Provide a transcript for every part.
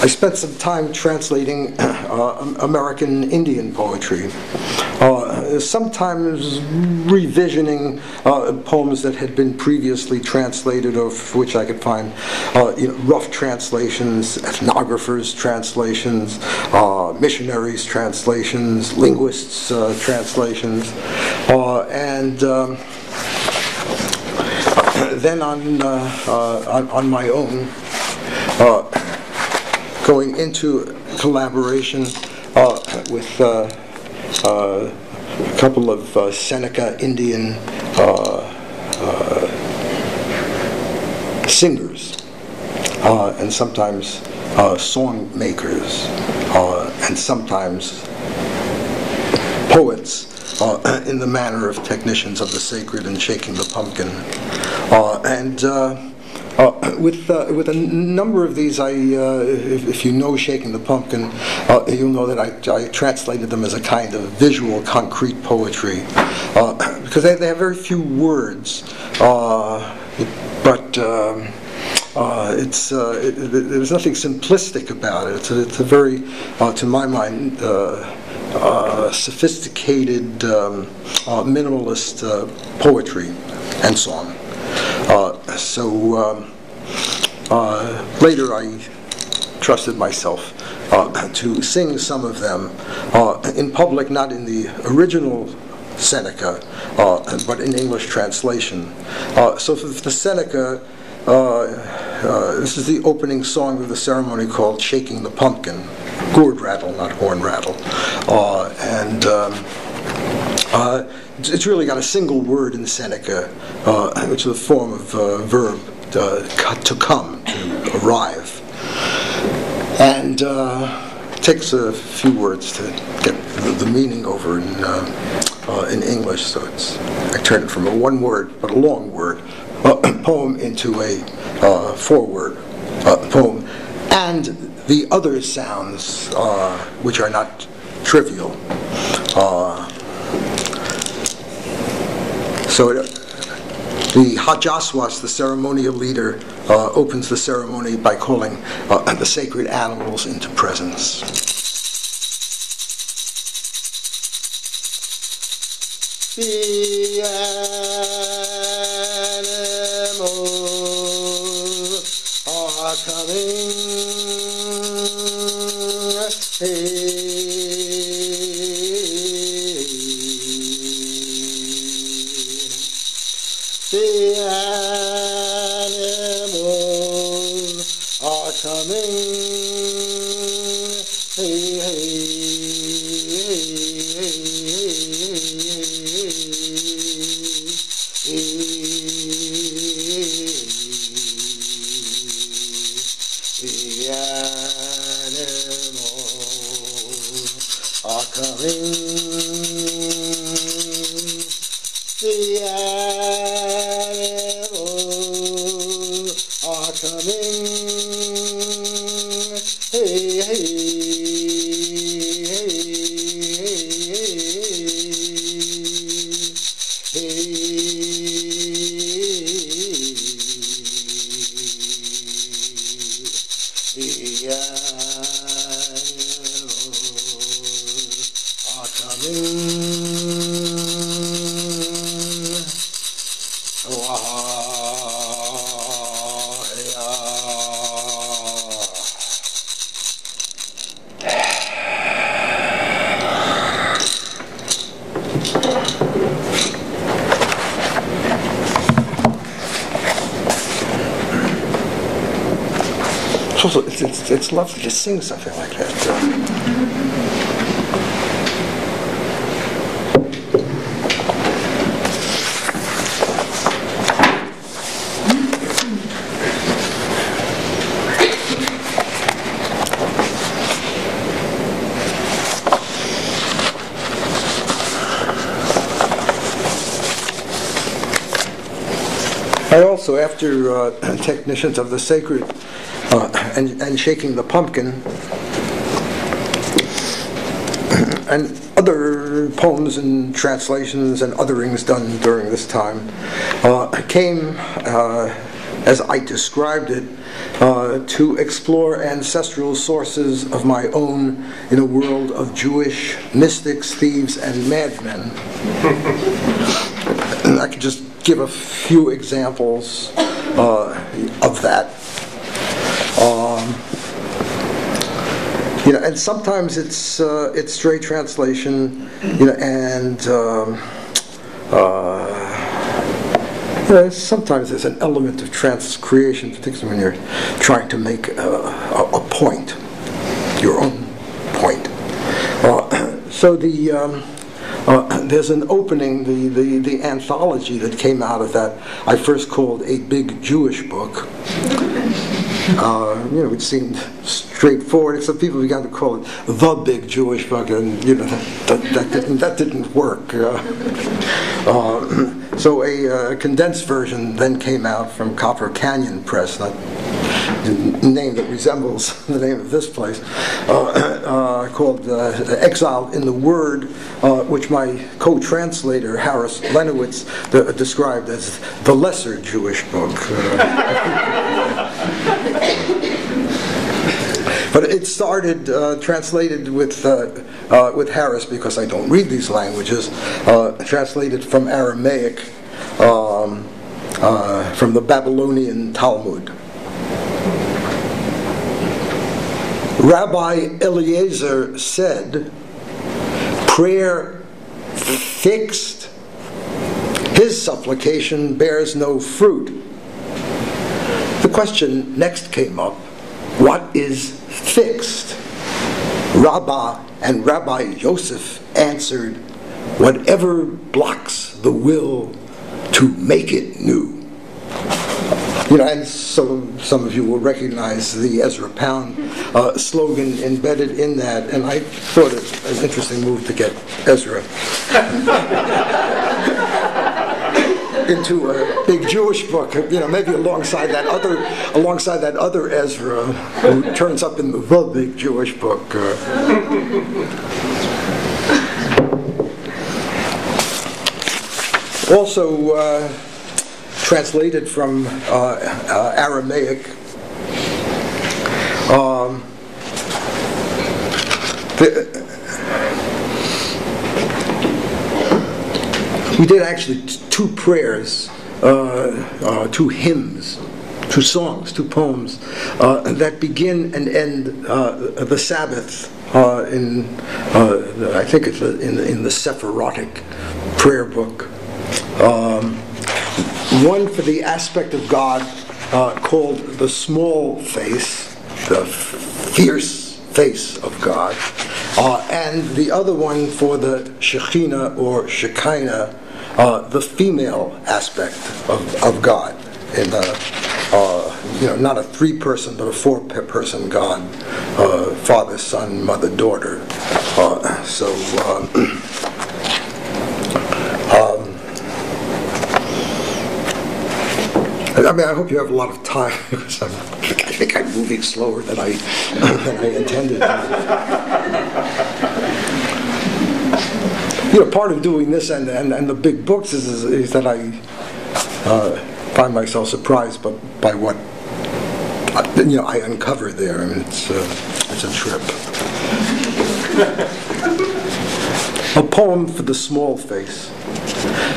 I spent some time translating American Indian poetry, sometimes revisioning poems that had been previously translated, or for which I could find rough translations, ethnographers' translations, missionaries' translations, linguists' translations, and then on my own, going into collaboration with a couple of Seneca Indian singers, and sometimes song makers, and sometimes poets, in the manner of technicians of the sacred and shaking the pumpkin, with a number of these, if you know Shaking the Pumpkin, you'll know that I translated them as a kind of visual, concrete poetry, because they have very few words, but there's nothing simplistic about it. It's a very, to my mind, sophisticated, minimalist poetry and song. Later I trusted myself to sing some of them in public, not in the original Seneca, but in English translation. So for the Seneca, this is the opening song of the ceremony called Shaking the Pumpkin. Gourd rattle, not horn rattle. It's really got a single word in Seneca, which is a form of verb, to come, to arrive. And it takes a few words to get the meaning over in English, so I turned it from a one word, but a long word, poem into a four-word poem. And the other sounds, which are not trivial. So the Hajaswas, the ceremonial leader, opens the ceremony by calling the sacred animals into presence. The animals are coming. The animals are coming. Hey, hey, the animals are coming. The animals are coming. Hey, hey, hey, hey, hey. The animals are coming. It's lovely to sing something like that. I also, after Technicians of the Sacred and Shaking the Pumpkin, and other poems and translations and otherings done during this time, came as I described it, to explore ancestral sources of my own in a world of Jewish mystics, thieves, and madmen. And I could just give a few examples of that. And sometimes it's straight translation, and sometimes there's an element of transcreation, particularly when you're trying to make a point, your own point. So there's an opening, the anthology that came out of that I first called A Big Jewish Book. It seemed straightforward, except people began to call it The Big Jewish Book, and that didn't work. So a condensed version then came out from Copper Canyon Press, a name that resembles the name of this place, called Exiled in the Word, which my co-translator, Harris Lenowitz, described as the lesser Jewish book. But it started translated with Harris, because I don't read these languages, translated from Aramaic, from the Babylonian Talmud. Rabbi Eliezer said, prayer fixed, his supplication bears no fruit. The question next came up, what is fixed? Rabbi Yosef answered, whatever blocks the will to make it new. And so some of you will recognize the Ezra Pound slogan embedded in that, and I thought it an interesting move to get Ezra into a big Jewish book, maybe alongside that other Ezra who turns up in the big Jewish book. Also translated from Aramaic. We did actually two prayers, two hymns, two songs, two poems that begin and end the Sabbath I think it's in the Sephirotic prayer book. One for the aspect of God called the small face, the fierce face of God, and the other one for the Shekhinah or Shekinah, the female aspect of God, in not a three-person but a four-person God, Father, Son, Mother, Daughter. I hope you have a lot of time, because I think I'm moving slower than I intended. Part of doing this and the big books is that I find myself surprised by what I uncover there. It's a trip. A poem for the small face.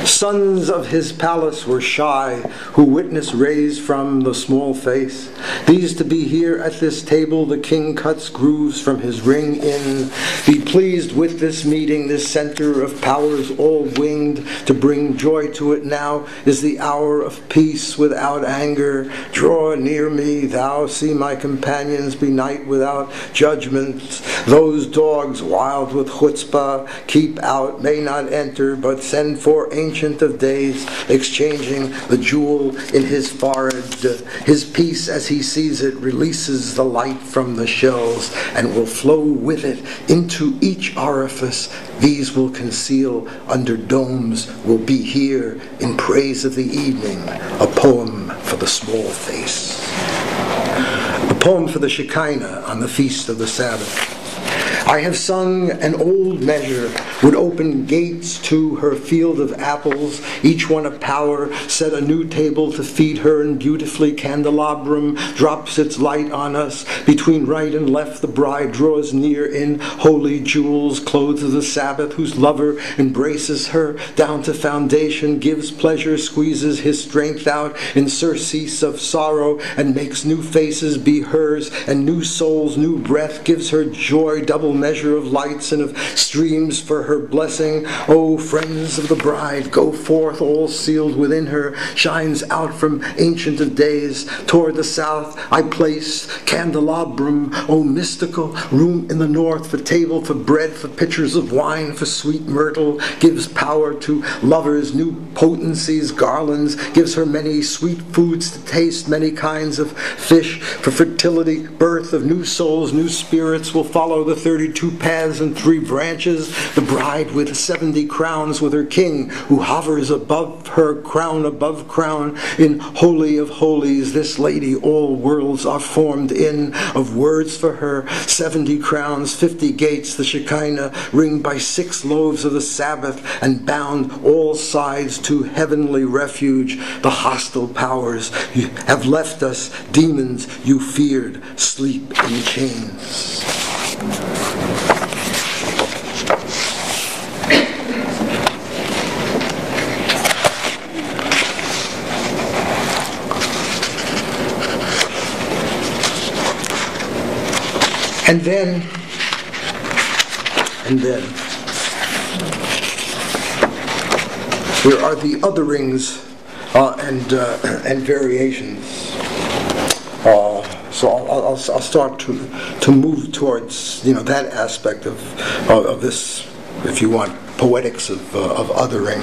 Sons of his palace were shy, who witness rays from the small face. These to be here at this table, the king cuts grooves from his ring in. Be pleased with this meeting, this center of powers all winged. To bring joy to it now is the hour of peace without anger. Draw near me, thou, see my companions, be night without judgment. Those dogs wild with chutzpah, keep out, may not enter, but send for Ancient of Days, exchanging the jewel in his forehead. His peace, as he sees it, releases the light from the shells and will flow with it into each orifice. These will conceal under domes, will be here in praise of the evening. A poem for the small face. A poem for the Shekinah on the feast of the Sabbath. I have sung an old measure, would open gates to her field of apples, each one a power, set a new table to feed her, and beautifully candelabrum drops its light on us. Between right and left the bride draws near in holy jewels, clothes of the Sabbath, whose lover embraces her down to foundation, gives pleasure, squeezes his strength out in surcease of sorrow, and makes new faces be hers, and new souls, new breath, gives her joy, double measure of lights and of streams for her blessing. O friends of the bride, go forth, all sealed within her, shines out from ancient of days. Toward the south I place candelabrum, O mystical room in the north, for table, for bread, for pitchers of wine, for sweet myrtle, gives power to lovers, new potencies, garlands, gives her many sweet foods to taste, many kinds of fish, for fertility, birth of new souls, new spirits will follow the 32 paths and 3 branches. The bride with 70 crowns, with her king who hovers above her, crown above crown, in holy of holies. This lady all worlds are formed in, of words for her, 70 crowns, 50 gates, the Shekinah, ringed by 6 loaves of the Sabbath, and bound all sides to heavenly refuge. The hostile powers you have left us, demons you feared, sleep in chains. And then, there are the otherings and variations. So I'll start to move towards that aspect of this, if you want, poetics of othering.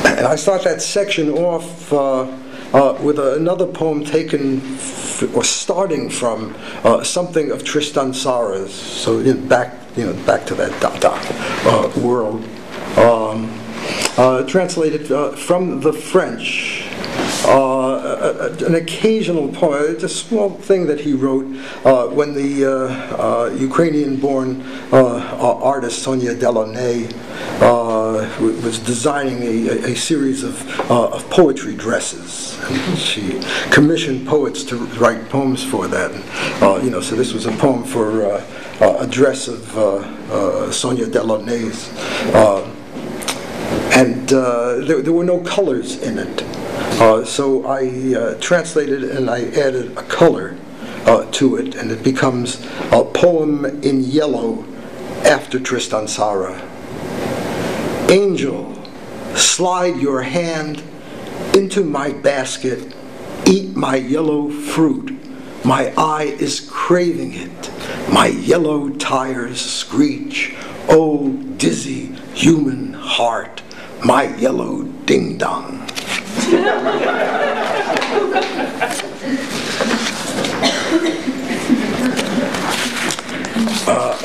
And I start that section off with another poem taken or starting from something of Tristan Tzara's. So back to that world. Translated from the French. An occasional poem, it's a small thing that he wrote when the Ukrainian-born artist Sonia Delaunay was designing a series of poetry dresses. And she commissioned poets to write poems for that. And, so this was a poem for a dress of Sonia Delaunay's. And there were no colors in it. So I translated and I added a color to it, and it becomes a poem in yellow after Tristan Tzara. Angel, slide your hand into my basket, eat my yellow fruit. My eye is craving it. My yellow tires screech. Oh, dizzy human heart, my yellow ding-dong.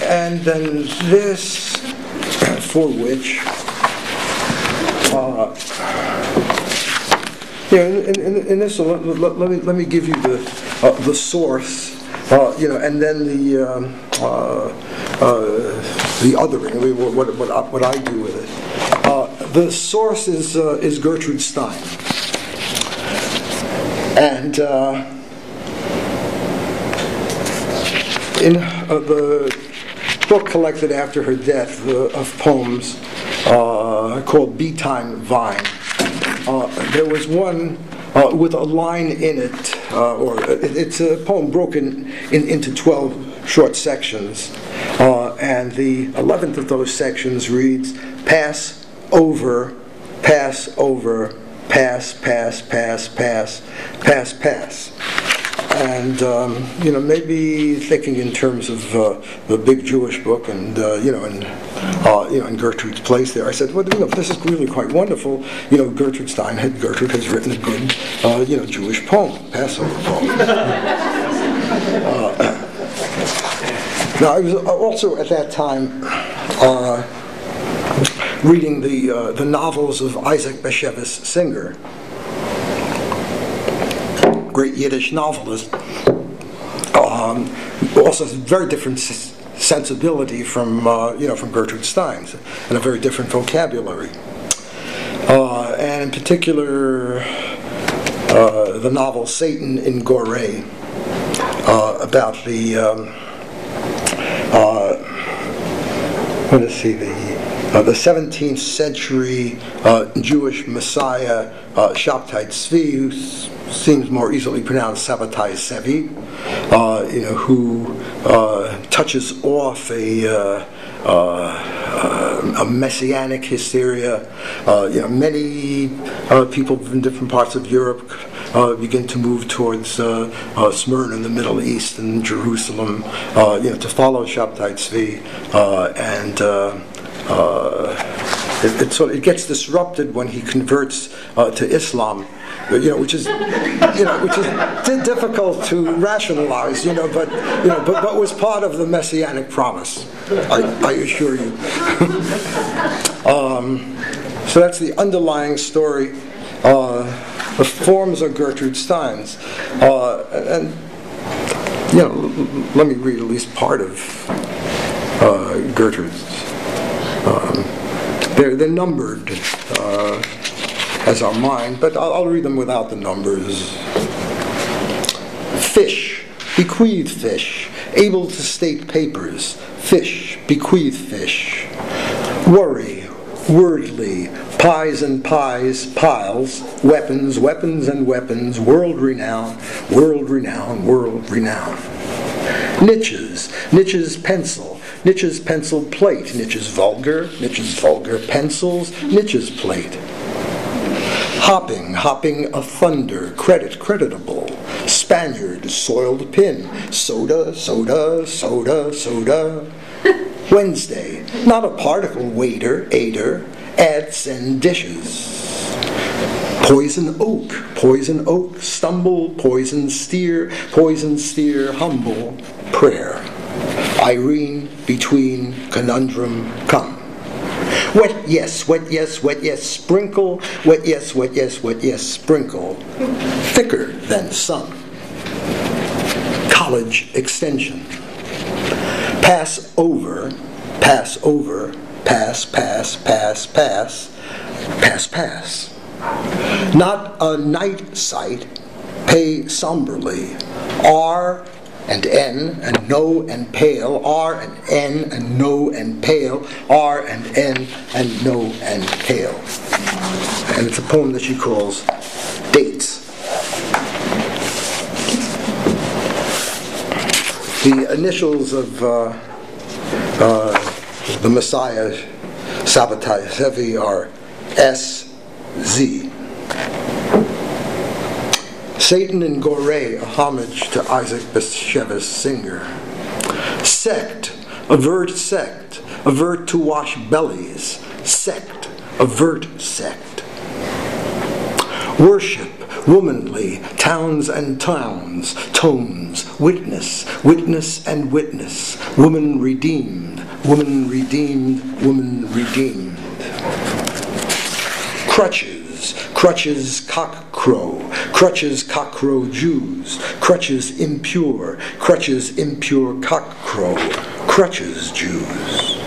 And then this, for which, in this, let me give you the source, and then the othering, what I do with it. The source is Gertrude Stein. And in the book collected after her death of poems called Beetime Vine, there was one with a line in it, it's a poem broken into 12 short sections, and the 11th of those sections reads, pass over, pass over, pass, pass, pass, pass, pass, pass. And, maybe thinking in terms of the big Jewish book and, and Gertrude's place there, I said, well, this is really quite wonderful. Gertrude has written a good, Jewish poem, Passover poem. Now, I was also at that time reading the novels of Isaac Bashevis Singer, great Yiddish novelist. also has a very different sensibility from from Gertrude Stein's, and a very different vocabulary. And in particular, the novel Satan in Gore, about the the 17th century Jewish Messiah Shabtai Tzvi, who seems more easily pronounced Sabbatai Sevi, who touches off a messianic hysteria. Many people from different parts of Europe begin to move towards Smyrna in the Middle East and Jerusalem, to follow Shabtai Tzvi, and it gets disrupted when he converts to Islam, which is difficult to rationalize, but was part of the messianic promise, I assure you. So that's the underlying story. The forms are Gertrude Stein's, and let me read at least part of Gertrude's. They're numbered as are mine, but I'll read them without the numbers. Fish, bequeathed fish, able to state papers. Fish, bequeathed fish. Worry, wordly, pies and pies, piles, weapons, weapons and weapons, world renown, world renown, world renown. Niches, niches pencil, niches pencil plate, niches vulgar pencils, niches plate. Hopping, hopping a thunder, credit, creditable. Spaniard, soiled pin, soda, soda, soda, soda. Wednesday, not a particle, waiter, aider, ads and dishes. Poison oak, stumble, poison steer, humble, prayer. Irene, between, conundrum, come. Wet yes, wet yes, wet yes, sprinkle, wet yes, wet yes, wet yes, sprinkle. Thicker than sun. College extension. Pass over, pass over, pass, pass, pass, pass, pass, pass. Not a night sight, pay somberly. R and N and no and pale, R and N and no and pale, R and N and no and pale. And it's a poem that she calls Dates. The initials of the Messiah, Sabbatai Sevi, are S.Z. Satan in Gore, a homage to Isaac Bashevis Singer. Sect, avert to wash bellies. Sect, avert sect. Worship, womanly, towns and towns, tones, witness, witness and witness, woman redeemed, woman redeemed, woman redeemed. Crutches, cock crow, Jews, crutches impure, cock crow, crutches Jews.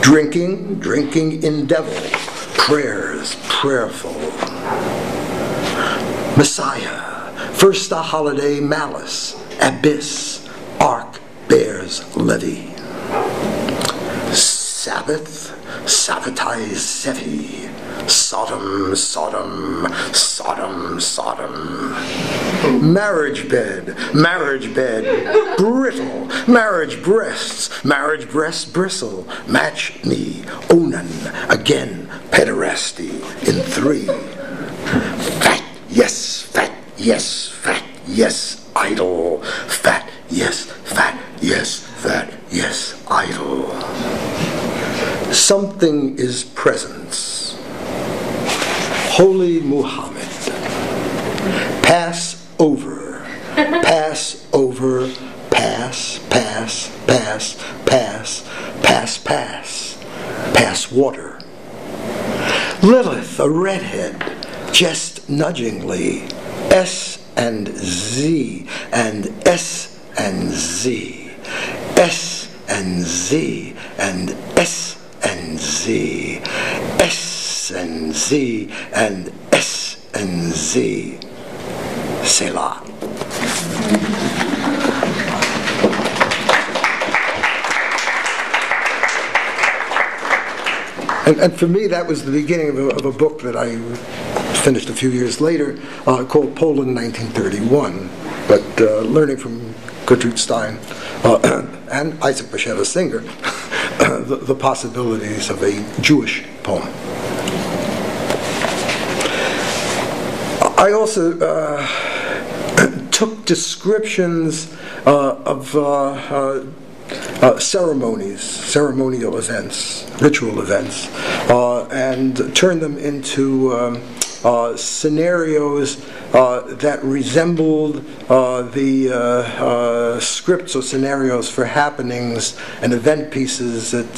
Drinking in devil, prayers, prayerful. Messiah, first a holiday, malice, abyss, ark, bears, levy. Sabbath, Sabbatai Sevi, Sodom, marriage bed, brittle, marriage breasts bristle, match me, Onan, again, pederasty, in 3. Fat, yes, idle, fat, yes, idle. Something is presence. Holy Muhammad. Pass over, pass, pass water. Lilith, a redhead, jest nudgingly, S and Z, and S and Z, S and Z, and S and Z, S and Z, and S and Z. Selah. And for me, that was the beginning of a book that I finished a few years later called Poland 1931. But learning from Gertrude Stein and Isaac Bashevis Singer the possibilities of a Jewish poem. I also took descriptions of ceremonies, ceremonial events, ritual events, and turned them into scenarios that resembled the scripts or scenarios for happenings and event pieces that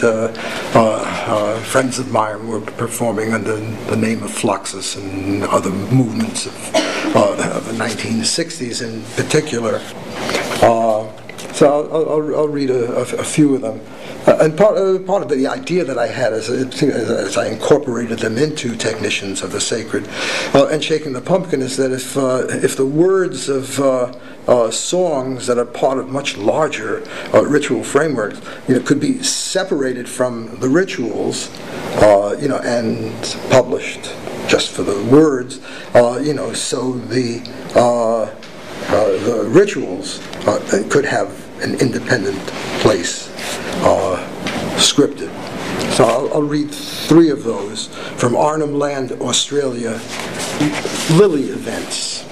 friends of mine were performing under the name of Fluxus and other movements of the 1960s in particular. So I'll read a few of them. And part of the idea that I had as I incorporated them into Technicians of the Sacred and Shaking the Pumpkin is that if the words of songs that are part of much larger ritual frameworks, could be separated from the rituals, and published just for the words, so the rituals could have an independent place, scripted. So I'll read 3 of those from Arnhem Land, Australia, Lily events.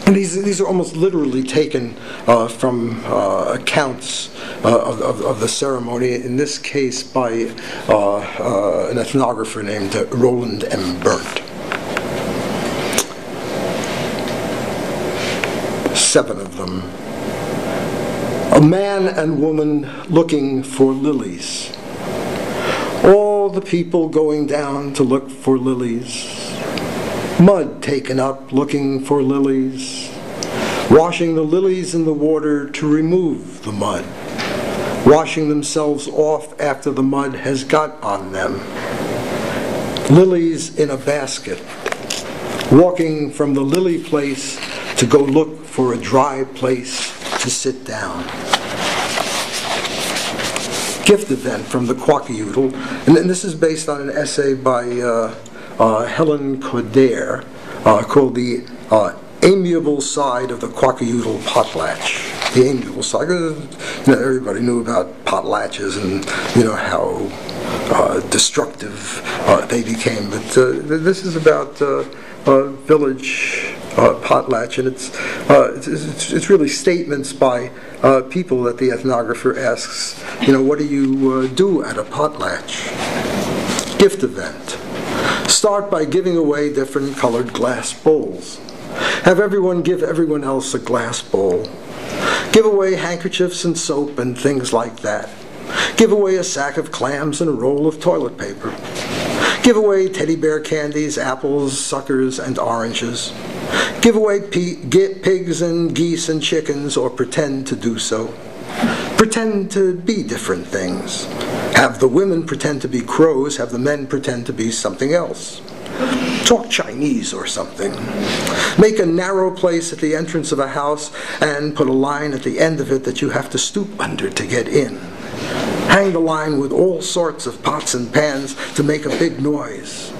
And these are almost literally taken from accounts of the ceremony, in this case by an ethnographer named Roland M. Burnt. 7 of them. A man and woman looking for lilies. All the people going down to look for lilies. Mud taken up looking for lilies. Washing the lilies in the water to remove the mud. Washing themselves off after the mud has got on them. Lilies in a basket. Walking from the lily place to go look for a dry place to sit down. Gift event from the Quackayoodle, and this is based on an essay by Helen Coderre called The Amiable Side of the Quackayoodle Potlatch. The amiable side, everybody knew about potlatches and how destructive they became, but this is about village potlatch, and it's really statements by people that the ethnographer asks, what do you do at a potlatch? Gift event. Start by giving away different colored glass bowls. Have everyone give everyone else a glass bowl. Give away handkerchiefs and soap and things like that. Give away a sack of clams and a roll of toilet paper. Give away teddy bear candies, apples, suckers, and oranges. Give away pigs and geese and chickens, or pretend to do so. Pretend to be different things. Have the women pretend to be crows, have the men pretend to be something else. Talk Chinese or something. Make a narrow place at the entrance of a house and put a line at the end of it that you have to stoop under to get in. Hang the line with all sorts of pots and pans to make a big noise.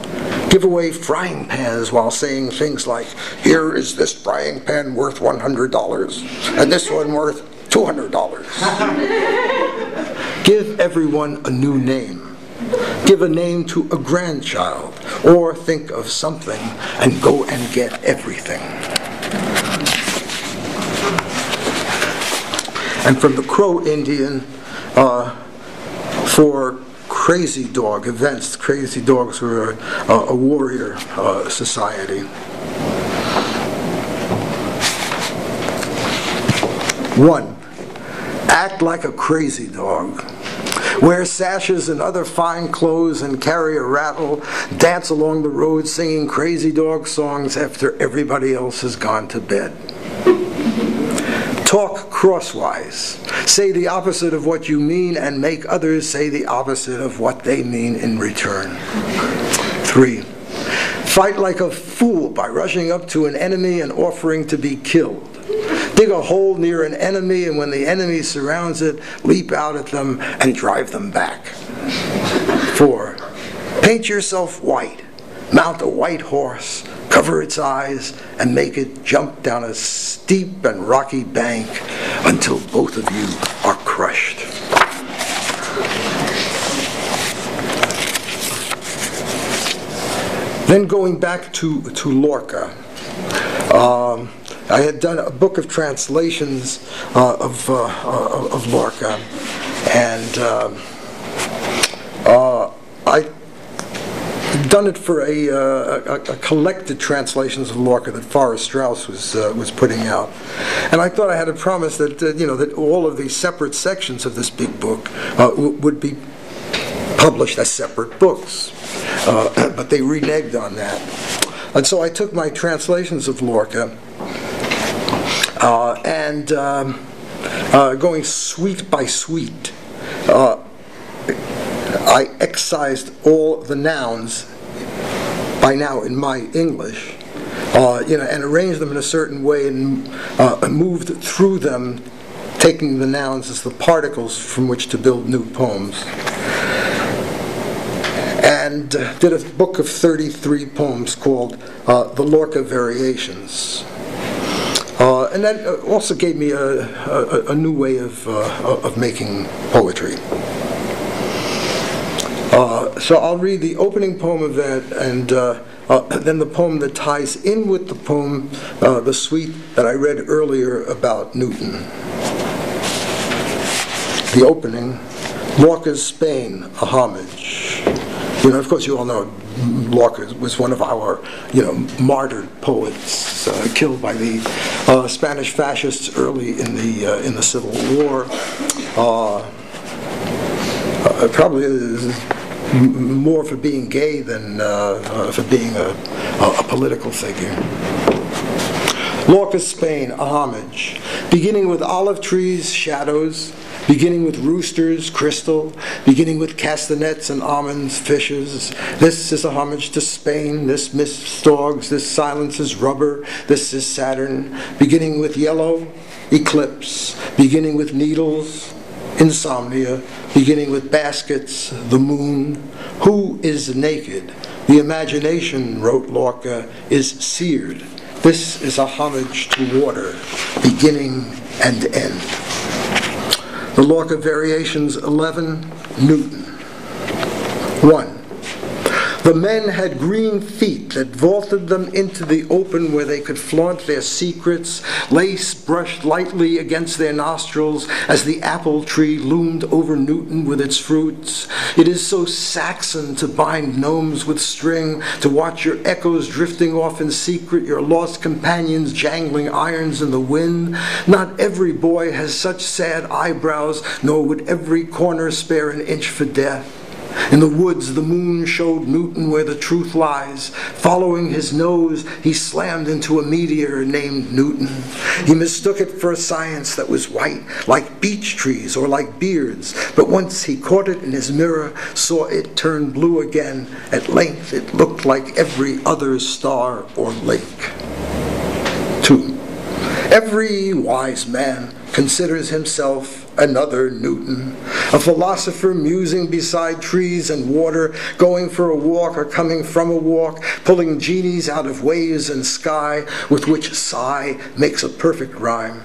Give away frying pans while saying things like, here is this frying pan worth $100 and this one worth $200. Give everyone a new name. Give a name to a grandchild, or think of something and go and get everything. And from the Crow Indian, for Crazy Dog events. Crazy Dogs were a warrior society. 1. Act like a crazy dog. wear sashes and other fine clothes and carry a rattle, dance along the road singing crazy dog songs after everybody else has gone to bed. Talk crosswise. Say the opposite of what you mean and make others say the opposite of what they mean in return. 3. Fight like a fool by rushing up to an enemy and offering to be killed. Dig a hole near an enemy, and when the enemy surrounds it, leap out at them and drive them back. 4. Paint yourself white. Mount a white horse, cover its eyes, and make it jump down a steep and rocky bank until both of you are crushed. Then going back to Lorca, I had done a book of translations of Lorca, and I done it for a collected translations of Lorca that Forrest Strauss was putting out, and I thought I had a promise that that all of these separate sections of this big book would be published as separate books, but they reneged on that, and so I took my translations of Lorca and going suite by suite. I excised all the nouns by now in my English, and arranged them in a certain way and moved through them, taking the nouns as the particles from which to build new poems. And did a book of 33 poems called The Lorca Variations. And that also gave me a new way of making poetry. So I'll read the opening poem of that, and then the poem that ties in with the poem, the suite that I read earlier about Newton. The opening, Lorca's Spain, a homage. Of course, you all know Lorca was one of our, martyred poets, killed by the Spanish fascists early in the Civil War. Probably more for being gay than for being a political figure. Lorca's Spain, a homage, beginning with olive trees, shadows, beginning with roosters, crystal, beginning with castanets and almonds, fishes. This is a homage to Spain, this mists dogs, this silence is rubber, this is Saturn, beginning with yellow, eclipse, beginning with needles, insomnia, beginning with baskets, the moon. Who is naked? The imagination, wrote Lorca, is seared. This is a homage to water, beginning and end. The Lorca Variations 11, Newton. 1. The men had green feet that vaulted them into the open where they could flaunt their secrets. Lace brushed lightly against their nostrils as the apple tree loomed over Newton with its fruits. It is so Saxon to bind gnomes with string, to watch your echoes drifting off in secret, your lost companions jangling irons in the wind. Not every boy has such sad eyebrows, nor would every corner spare an inch for death. In the woods, the moon showed Newton where the truth lies. Following his nose, he slammed into a meteor named Newton. He mistook it for a science that was white, like beech trees or like beards. But once he caught it in his mirror, saw it turn blue again. At length, it looked like every other star or lake. 2. Every wise man considers himself another Newton, a philosopher musing beside trees and water, going for a walk or coming from a walk, pulling genies out of waves and sky, with which sigh makes a perfect rhyme.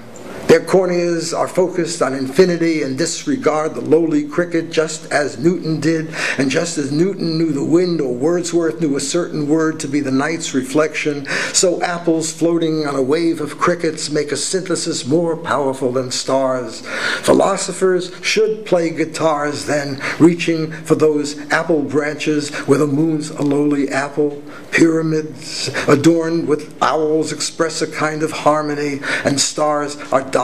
Their corneas are focused on infinity and disregard the lowly cricket just as Newton did, and just as Newton knew the wind or Wordsworth knew a certain word to be the night's reflection, so apples floating on a wave of crickets make a synthesis more powerful than stars. Philosophers should play guitars then, reaching for those apple branches where the moon's a lowly apple. Pyramids adorned with owls express a kind of harmony, and stars are dots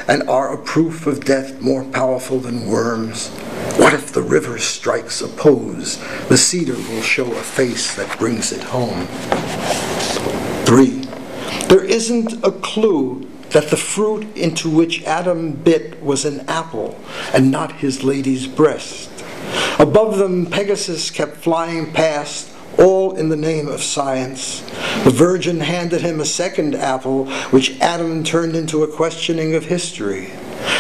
and are a proof of death more powerful than worms. What if the river strikes a pose? The cedar will show a face that brings it home. 3. There isn't a clue that the fruit into which Adam bit was an apple and not his lady's breast. Above them, Pegasus kept flying past, all in the name of science. The Virgin handed him a second apple, which Adam turned into a questioning of history.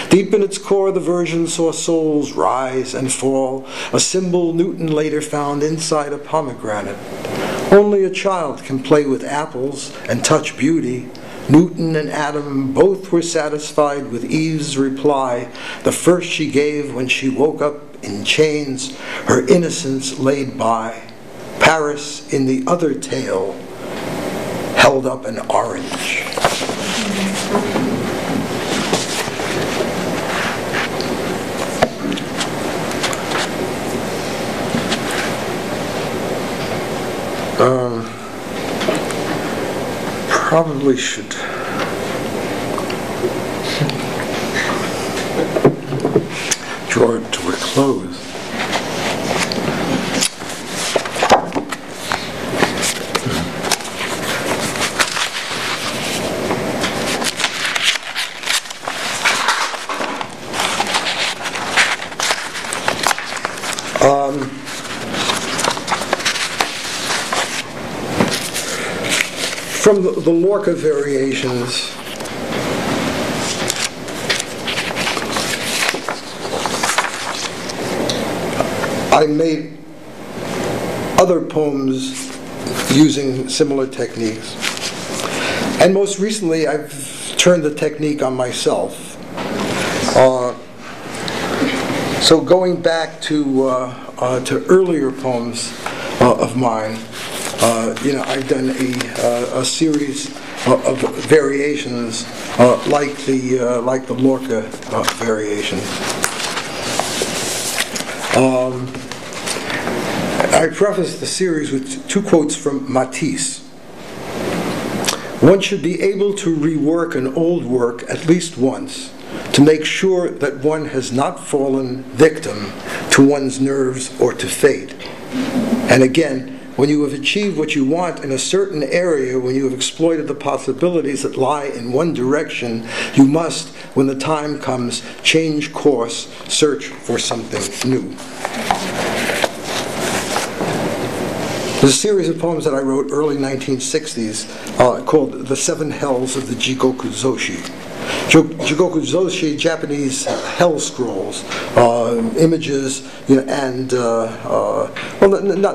Deep in its core, the Virgin saw souls rise and fall, a symbol Newton later found inside a pomegranate. Only a child can play with apples and touch beauty. Newton and Adam both were satisfied with Eve's reply, the first she gave when she woke up in chains, her innocence laid by. Paris, in the other tale, held up an orange. Probably should draw it to a close. From the Lorca variations, I made other poems using similar techniques. And most recently, I've turned the technique on myself. So going back to earlier poems of mine, I've done a series of variations like the Lorca variation. I prefaced the series with 2 quotes from Matisse. One should be able to rework an old work at least once to make sure that one has not fallen victim to one's nerves or to fate. And again, when you have achieved what you want in a certain area, when you have exploited the possibilities that lie in one direction, you must, when the time comes, change course, search for something new. There's a series of poems that I wrote early 1960s called The Seven Hells of the Jikoku-zoshi. Jikoku-zoshi, Japanese hell scrolls, images, and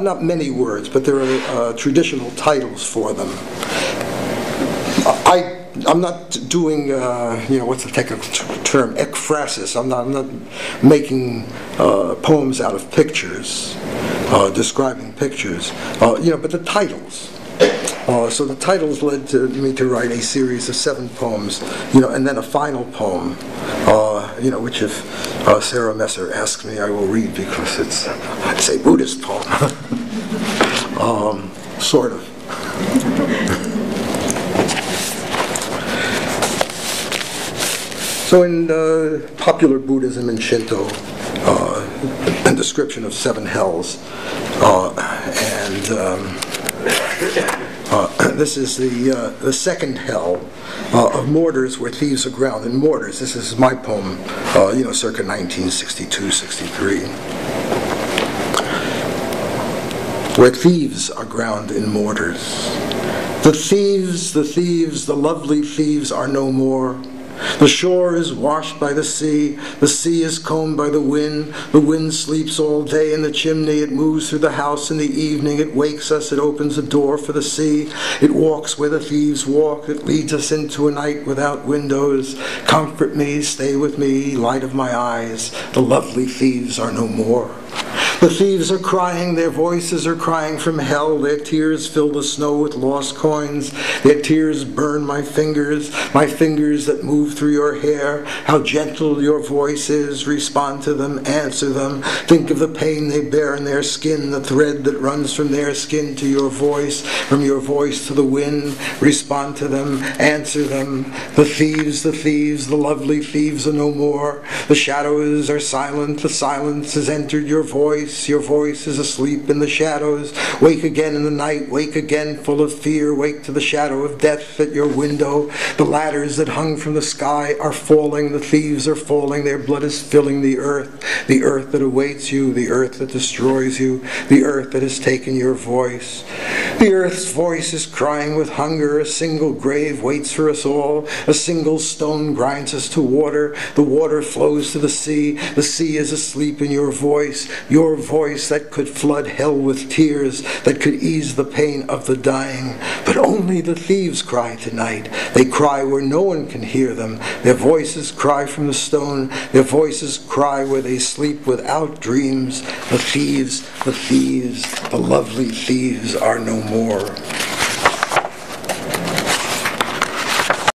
not many words, but there are traditional titles for them. I'm not doing, what's the technical term, ekphrasis. I'm not making poems out of pictures, describing pictures, but the titles. So the titles led me to write a series of 7 poems, and then a final poem, which if Sarah Messer asks me, I will read because it's a Buddhist poem, sort of. So in popular Buddhism and Shinto, a description of 7 hells, this is the second hell of mortars where thieves are ground. In mortars, this is my poem, circa 1962-63. Where thieves are ground in mortars. The thieves, the lovely thieves are no more. The shore is washed by the sea is combed by the wind sleeps all day in the chimney, it moves through the house in the evening, it wakes us, it opens a door for the sea, it walks where the thieves walk, it leads us into a night without windows, comfort me, stay with me, light of my eyes, the lovely thieves are no more. The thieves are crying, their voices are crying from hell. Their tears fill the snow with lost coins. Their tears burn my fingers that move through your hair. How gentle your voice is. Respond to them, answer them. Think of the pain they bear in their skin, the thread that runs from their skin to your voice, from your voice to the wind. Respond to them, answer them. The thieves, the lovely thieves are no more. The shadows are silent, the silence has entered your voice. Your voice is asleep in the shadows. Wake again in the night, wake again full of fear. Wake to the shadow of death at your window. The ladders that hung from the sky are falling. The thieves are falling. Their blood is filling the earth that awaits you, the earth that destroys you, the earth that has taken your voice. The earth's voice is crying with hunger. A single grave waits for us all. A single stone grinds us to water. The water flows to the sea. The sea is asleep in your voice that could flood hell with tears, that could ease the pain of the dying. But only the thieves cry tonight. They cry where no one can hear them. Their voices cry from the stone. Their voices cry where they sleep without dreams. The thieves, the lovely thieves are no more.